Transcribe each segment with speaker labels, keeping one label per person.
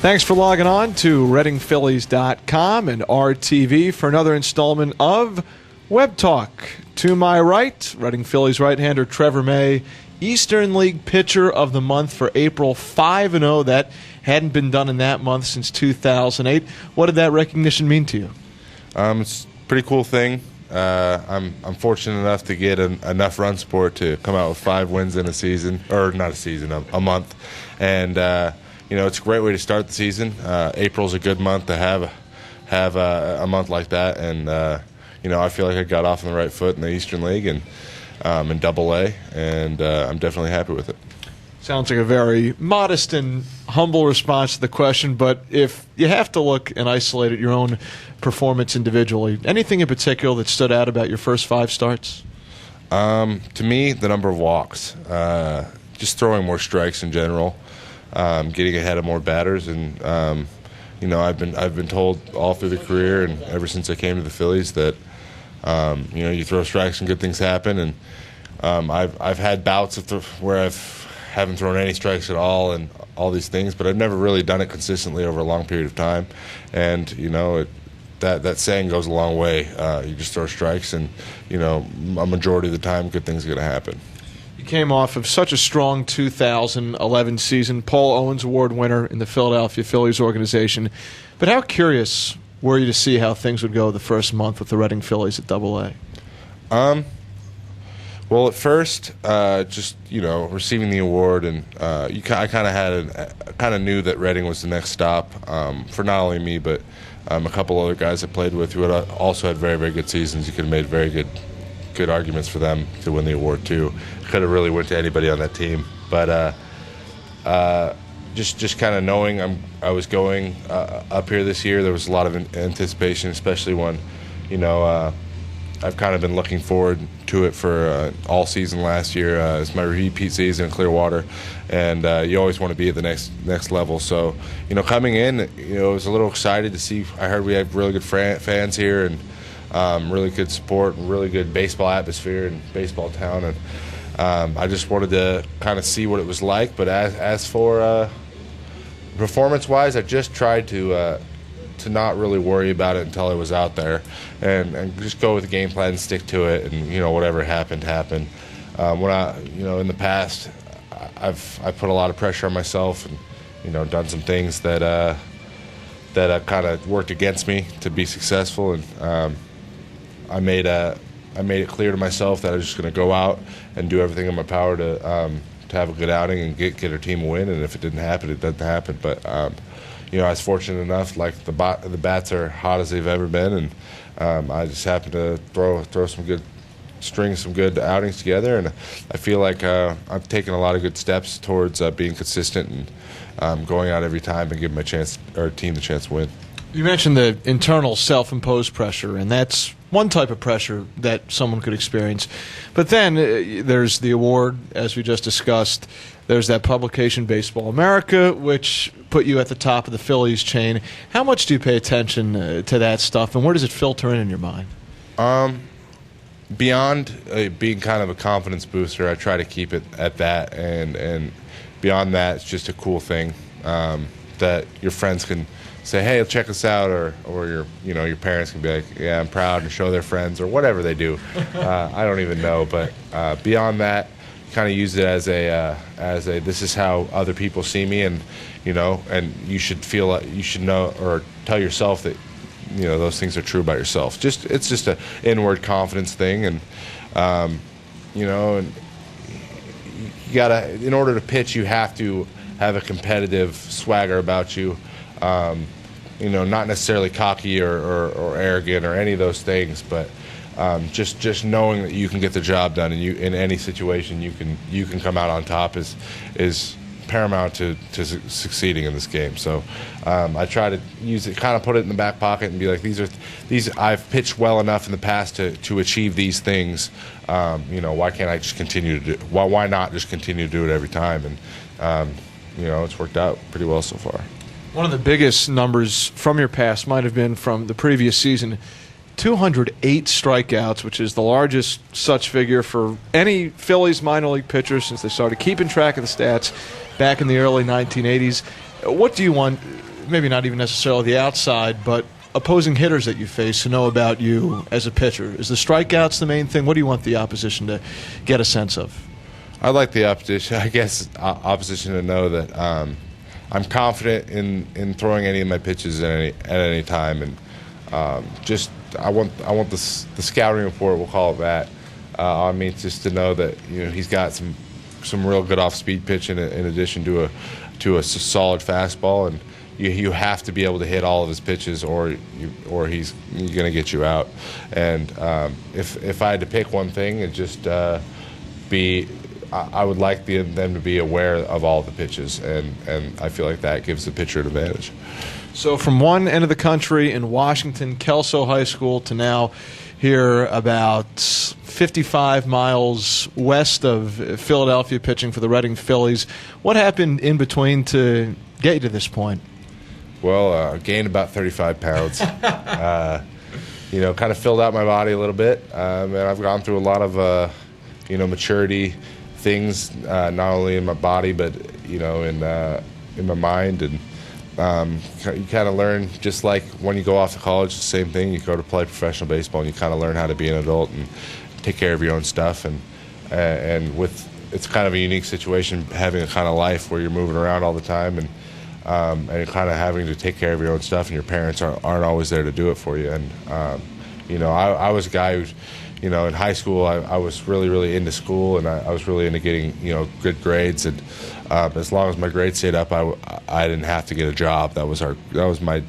Speaker 1: Thanks for logging on to ReadingPhillies.com and RTV for another installment of Web Talk. To my right, Reading Phillies right-hander Trevor May, Eastern League Pitcher of the Month for April, 5-0. That hadn't been done in that month since 2008. What did that recognition mean to you?
Speaker 2: It's a pretty cool thing. I'm fortunate enough to get enough run support to come out with 5 wins in a season, or not a season, a month. And it's a great way to start the season. April's a good month to have a month like that, and I feel like I got off on the right foot in the Eastern League and in Double-A, and I'm definitely happy with it.
Speaker 1: Sounds like a very modest and humble response to the question, but if you have to look and isolate at your own performance individually, anything in particular that stood out about your first 5 starts?
Speaker 2: To me, the number of walks, just throwing more strikes in general. Getting ahead of more batters, and I've been told all through the career and ever since I came to the Phillies that you throw strikes and good things happen. And I've had bouts where I haven't thrown any strikes at all and all these things, but I've never really done it consistently over a long period of time. And that saying goes a long way. You just throw strikes, and a majority of the time, good things are going to happen.
Speaker 1: You came off of such a strong 2011 season, Paul Owens Award winner in the Philadelphia Phillies organization. But how curious were you to see how things would go the first month with the Reading Phillies at Double-A?
Speaker 2: Well, at first, receiving the award, and I kind of knew that Reading was the next stop for not only me, but a couple other guys I played with who had also had very, very good seasons. You could have made very good arguments for them to win the award too. Could have really went to anybody on that team, but just kind of knowing I was going up here this year, there was a lot of anticipation, especially when I've kind of been looking forward to it for all season last year. It's my repeat season in Clearwater, and you always want to be at the next level. So coming in, I was a little excited to see. I heard we have really good fans here, and really good support and really good baseball atmosphere and baseball town, and I just wanted to kind of see what it was like. But as for performance-wise, I just tried to not really worry about it until I was out there, and just go with the game plan and stick to it, and whatever happened. When I in the past, I've put a lot of pressure on myself, and done some things that kind of worked against me to be successful, and I made it clear to myself that I was just going to go out and do everything in my power to have a good outing and get our team a win. And if it didn't happen, it doesn't happen. But I was fortunate enough. Like the bats are hot as they've ever been, and I just happened to throw some good strings, some good outings together. And I feel like I've taken a lot of good steps towards being consistent and going out every time and giving our team the chance to win.
Speaker 1: You mentioned the internal self-imposed pressure, and that's one type of pressure that someone could experience. But then there's the award, as we just discussed. There's that publication, Baseball America, which put you at the top of the Phillies chain. How much do you pay attention to that stuff, and where does it filter in your mind?
Speaker 2: Beyond being kind of a confidence booster, I try to keep it at that, and beyond that, it's just a cool thing that your friends can say, hey, check us out, or your parents can be like, yeah, I'm proud, and show their friends, or whatever they do. I don't even know, but beyond that, kind of use it as a this is how other people see me, and and you should know or tell yourself that those things are true about yourself. It's just a inward confidence thing, and and you gotta, in order to pitch, you have to have a competitive swagger about you. Not necessarily cocky or arrogant or any of those things, but just knowing that you can get the job done, and you in any situation you can come out on top is paramount to succeeding in this game. So I try to use it, kind of put it in the back pocket, and be like, these I've pitched well enough in the past to achieve these things. Why can't I just continue to do? Why not just continue to do it every time? And it's worked out pretty well so far.
Speaker 1: One of the biggest numbers from your past might have been from the previous season, 208 strikeouts, which is the largest such figure for any Phillies minor league pitcher since they started keeping track of the stats back in the early 1980s. What do you want maybe not even necessarily the outside, but opposing hitters that you face to know about you as a pitcher? Is the strikeouts the main thing? What do you want the opposition to get a sense of?
Speaker 2: I'd like the opposition, I guess, opposition to know that I'm confident in throwing any of my pitches at any time, and I want the scouting report, we'll call it that, on me, just to know that he's got some real good off-speed pitching in addition to a solid fastball, and you have to be able to hit all of his pitches, or he's going to get you out. And if I had to pick one thing, it'd just be I would like them to be aware of all the pitches, and I feel like that gives the pitcher an advantage.
Speaker 1: So from one end of the country in Washington, Kelso High School, to now here about 55 miles west of Philadelphia, pitching for the Reading Phillies. What happened in between to get you to this point?
Speaker 2: Well, gained about 35 pounds. Kind of filled out my body a little bit, and I've gone through a lot of maturity things, not only in my body but in my mind, and you kind of learn, just like when you go off to college, the same thing. You go to play professional baseball, and you kind of learn how to be an adult and take care of your own stuff. And with it's kind of a unique situation, having a kind of life where you're moving around all the time, and kind of having to take care of your own stuff, and your parents aren't always there to do it for you. And I was a guy who, in high school, I was really, really into school, and I was really into getting, good grades. And as long as my grades stayed up, I didn't have to get a job. That was my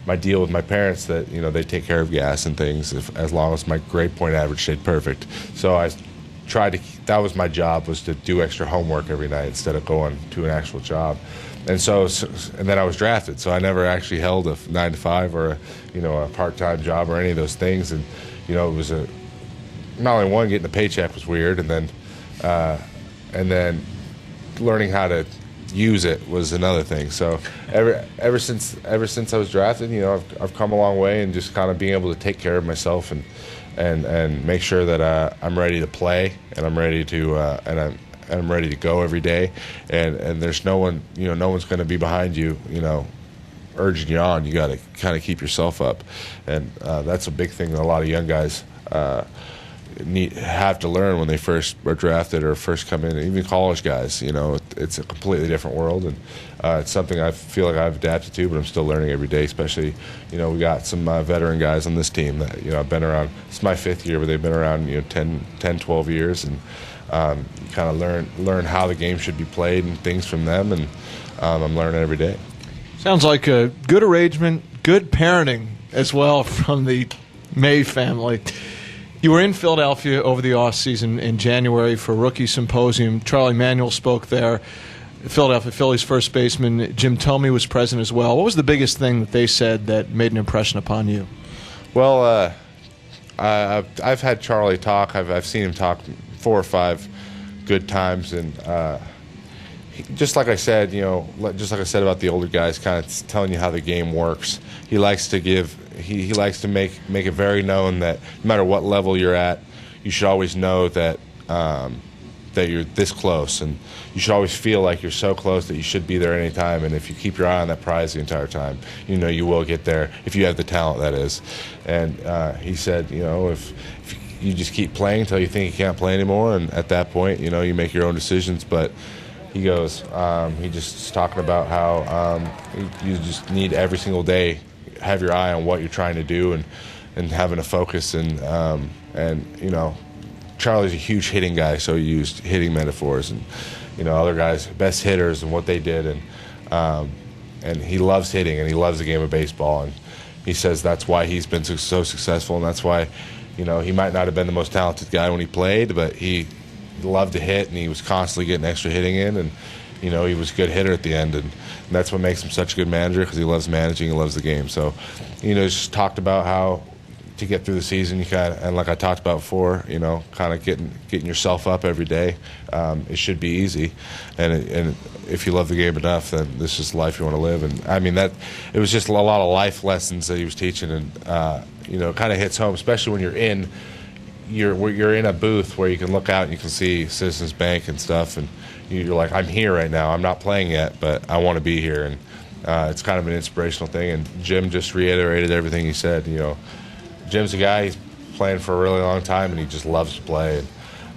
Speaker 2: my deal with my parents, that they take care of gas and things as long as my grade point average stayed perfect. So I tried to. That was my job, was to do extra homework every night instead of going to an actual job. And then I was drafted, so I never actually held a 9-to-5 or a part-time job or any of those things. And it was not only one, getting a paycheck was weird, and then learning how to use it was another thing. So ever since I was drafted, I've come a long way, and just kind of being able to take care of myself and make sure that I'm ready to play, and I'm ready to I'm ready to go every day, and there's no one, no one's going to be behind you, urging you on. You got to kind of keep yourself up, and that's a big thing that a lot of young guys have to learn when they first are drafted or first come in. Even college guys, it's a completely different world, and it's something I feel like I've adapted to, but I'm still learning every day. Especially, we got some veteran guys on this team that I've been around. It's my 5th year, but they've been around 10, 12 years, and you kind of learn how the game should be played and things from them, and I'm learning every day.
Speaker 1: Sounds like a good arrangement, good parenting as well from the May family. You were in Philadelphia over the offseason in January for a rookie symposium. Charlie Manuel spoke there. Philadelphia Phillies first baseman Jim Thome was present as well. What was the biggest thing that they said that made an impression upon you?
Speaker 2: Well, I've had Charlie talk. I've seen him talk 4 or 5 good times, and just like I said, just like I said about the older guys, kind of telling you how the game works. He likes to give. He likes to make it very known that no matter what level you're at, you should always know that that you're this close, and you should always feel like you're so close that you should be there any time. And if you keep your eye on that prize the entire time, you will get there if you have the talent, that is. And he said, if you just keep playing until you think you can't play anymore, and at that point, you make your own decisions. But he goes, he just is talking about how you just need every single day have your eye on what you're trying to do, and having a focus, and Charlie's a huge hitting guy, so he used hitting metaphors, and other guys, best hitters, and what they did, and he loves hitting, and he loves the game of baseball, and he says that's why he's been so successful, and that's why he might not have been the most talented guy when he played, but he loved to hit, and he was constantly getting extra hitting in, and he was a good hitter at the end, and that's what makes him such a good manager, because he loves managing, he loves the game. So just talked about how to get through the season, you and like I talked about before, kind of getting yourself up every day. It should be easy, and if you love the game enough, then this is the life you want to live. And I mean that it was just a lot of life lessons that he was teaching, and kind of hits home, especially when you're in a booth where you can look out and you can see Citizens Bank and stuff, and you're like, I'm here right now. I'm not playing yet, but I want to be here. And it's kind of an inspirational thing. And Jim just reiterated everything he said. Jim's a guy, he's playing for a really long time, and he just loves to play.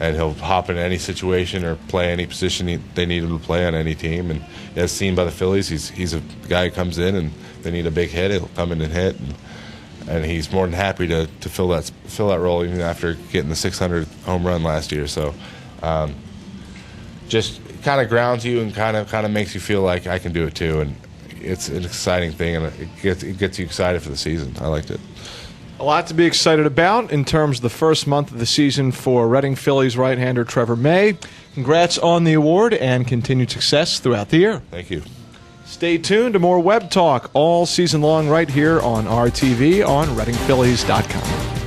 Speaker 2: And he'll hop in any situation or play any position they need him to play on any team. And as seen by the Phillies, he's a guy who comes in and they need a big hit, he'll come in and hit. And he's more than happy to fill that role even after getting the 600th home run last year. So just kind of grounds you and kind of makes you feel like I can do it too. And it's an exciting thing, and it gets you excited for the season. I liked it.
Speaker 1: A lot to be excited about in terms of the first month of the season for Reading Phillies right-hander Trevor May. Congrats on the award and continued success throughout the year.
Speaker 2: Thank you.
Speaker 1: Stay tuned to more Web Talk all season long right here on RTV on ReadingPhillies.com.